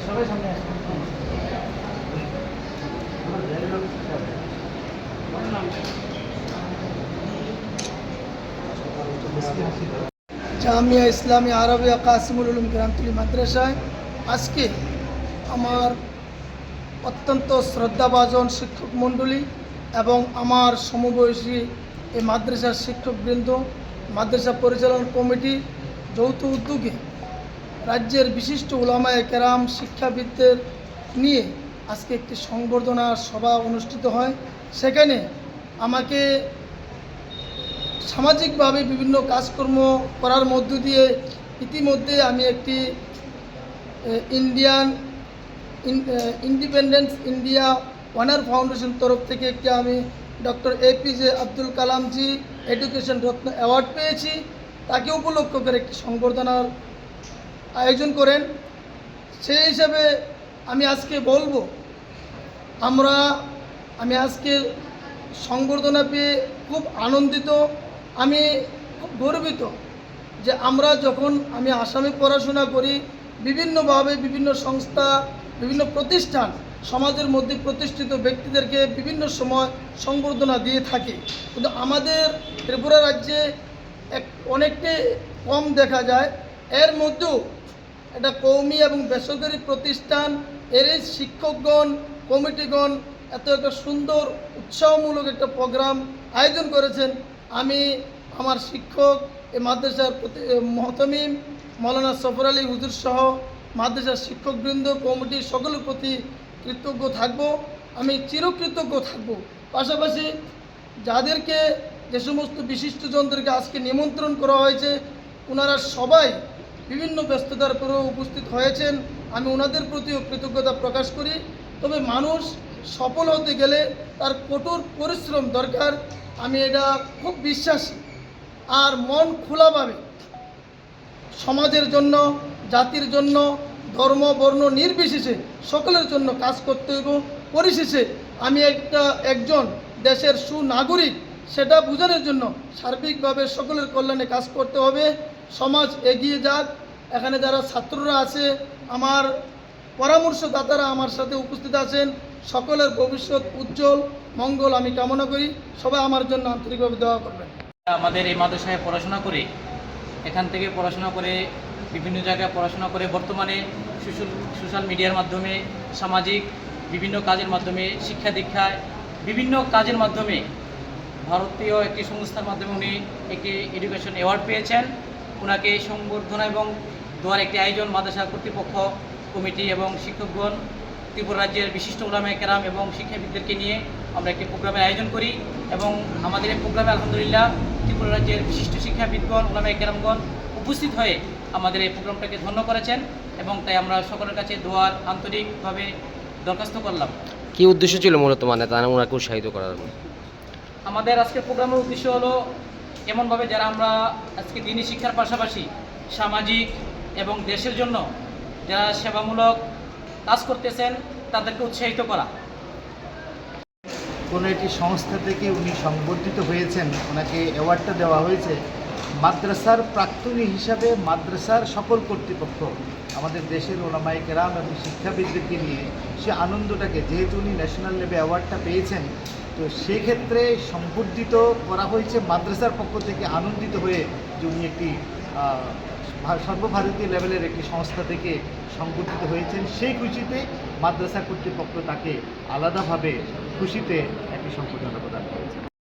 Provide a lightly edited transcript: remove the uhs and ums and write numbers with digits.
সবাই সামনে আসুন। জামিয়া ইসলামী আরবিয়া কাসিমুল উলুম গ্রামতলী মাদ্রাসায় আজকে আমার অত্যন্ত শ্রদ্ধাভাজন শিক্ষক মণ্ডলী এবং আমার সমবয়সী এই মাদ্রাসার শিক্ষকবৃন্দ, মাদ্রাসা পরিচালনা কমিটি যৌথ উদ্যোগে রাজ্যের বিশিষ্ট উলামায়ে কেরাম শিক্ষাবিদদের নিয়ে আজকে একটি সংবর্ধনা সভা অনুষ্ঠিত হয়। সেখানে আমাকে সামাজিকভাবে বিভিন্ন কাজকর্ম করার মধ্য দিয়ে ইতিমধ্যে আমি একটি ইন্ডিপেন্ডেন্স ইন্ডিয়া ওয়ানার ফাউন্ডেশন তরফ থেকে একটি আমি ডক্টর এপিজে আব্দুল কালামজি এডুকেশন রত্ন অ্যাওয়ার্ড পেয়েছি। তাকে উপলক্ষ করে একটি সংবর্ধনার আয়োজন করেন। সেই হিসাবে আমি আজকে বলবো, আমি আজকে সংবর্ধনা পেয়ে খুব আনন্দিত, আমি খুব গর্বিত যে আমি আসামে পড়াশোনা করি, বিভিন্নভাবে বিভিন্ন সংস্থা, বিভিন্ন প্রতিষ্ঠান সমাজের মধ্যে প্রতিষ্ঠিত ব্যক্তিদেরকে বিভিন্ন সময় সংবর্ধনা দিয়ে থাকে, কিন্তু আমাদের ত্রিপুরা রাজ্যে অনেকটাই কম দেখা যায়। এর মধ্যেও একটা কওমি এবং বেসরকারি প্রতিষ্ঠান এর শিক্ষকগণ, কমিটিগণ এত একটা সুন্দর উৎসাহমূলক একটা প্রোগ্রাম আয়োজন করেছেন। আমি আমার শিক্ষক, এই মাদ্রাসার মহতমিম মৌলানা সফর আলী হুজুর সহ মাদ্রাসার শিক্ষকবৃন্দ, কমিটি সকলের প্রতি কৃতজ্ঞ থাকব, আমি চিরকৃতজ্ঞ থাকব। পাশাপাশি যে সমস্ত বিশিষ্টজনদেরকে আজকে নিমন্ত্রণ করা হয়েছে, ওনারা সবাই বিভিন্ন ব্যস্ততার পরেও উপস্থিত হয়েছেন, আমি ওনাদের প্রতিও কৃতজ্ঞতা প্রকাশ করি। তবে মানুষ সফল হতে গেলে তার কঠোর পরিশ্রম দরকার, আমি এটা খুব বিশ্বাসী। আর মন খোলাভাবে সমাজের জন্য, জাতির জন্য, ধর্ম বর্ণ নির্বিশেষে সকলের জন্য কাজ করতে হইব। পরিশেষে আমি একজন দেশের সুনাগরিক, সেটা বোঝানোর জন্য সার্বিকভাবে সকলের কল্যাণে কাজ করতে হবে। সমাজ এগিয়ে যাক। এখানে যারা ছাত্ররা আছে, আমার পরামর্শদাতারা আমার সাথে উপস্থিত আছেন, সকলের ভবিষ্যৎ উজ্জ্বল মঙ্গল আমি কামনা করি। সবাই আমার জন্য আন্তরিকভাবে দোয়া করবেন। আমাদের এই মাদ্রাসায় পড়াশোনা করে, এখান থেকে পড়াশোনা করে বিভিন্ন জায়গায় পড়াশোনা করে বর্তমানে সোশ্যাল মিডিয়ার মাধ্যমে, সামাজিক বিভিন্ন কাজের মাধ্যমে, শিক্ষা দীক্ষায় বিভিন্ন কাজের মাধ্যমে ভারতীয় একটি সংস্থার মাধ্যমে উনি একটি এডুকেশন অ্যাওয়ার্ড পেয়েছেন। ওনাকে সংবর্ধনা এবং দোয়ার একটি আয়োজন মাদ্রাসা কর্তৃপক্ষ, কমিটি এবং শিক্ষকগণ, ত্রিপুরা রাজ্যের বিশিষ্ট উলামায়ে কেরাম এবং শিক্ষাবিদদেরকে নিয়ে আমরা একটি প্রোগ্রামের আয়োজন করি এবং আমাদের এই প্রোগ্রামে আলহামদুলিল্লাহ ত্রিপুরা রাজ্যের বিশিষ্ট শিক্ষাবিদগণ, উলামায়ে কেরামগণ উপস্থিত হয়ে আমাদের এই প্রোগ্রামটাকে ধন্য করেছেন এবং তাই আমরা সকলের কাছে দোয়ার আন্তরিকভাবে দরখাস্ত করলাম। কি উদ্দেশ্য ছিল মূলত, তারা ওনাকে উৎসাহিত করার? আমাদের আজকের প্রোগ্রামের উদ্দেশ্য হলো এমনভাবে যারা আমরা আজকে দিনী শিক্ষার পাশাপাশি সামাজিক এবং দেশের জন্য যারা সেবামূলক কাজ করতেছেন তাদেরকে উৎসাহিত করা। কোনো একটি সংস্থা থেকে উনি সংবর্ধিত হয়েছেন, ওনাকে অ্যাওয়ার্ডটা দেওয়া হয়েছে। মাদ্রাসার প্রাক্তনী হিসাবে মাদ্রাসার সকল কর্তৃপক্ষ, আমাদের দেশের ওলামায়ে কেরাম এবং শিক্ষাবিদদেরকে নিয়ে সে আনন্দটাকে, যেহেতু উনি ন্যাশনাল লেভেলে অ্যাওয়ার্ডটা পেয়েছেন, তো সেক্ষেত্রে সংবর্ধিত করা হয়েছে মাদ্রাসার পক্ষ থেকে, আনন্দিত হয়ে যে উনি একটি সর্বভারতীয় লেভেলের একটি সংস্থা থেকে সংবর্ধিত হয়েছেন। সেই খুশিতে মাদ্রাসা কর্তৃপক্ষ তাকে আলাদাভাবে খুশিতে একটি সম্বর্ধনা প্রদান করেছে।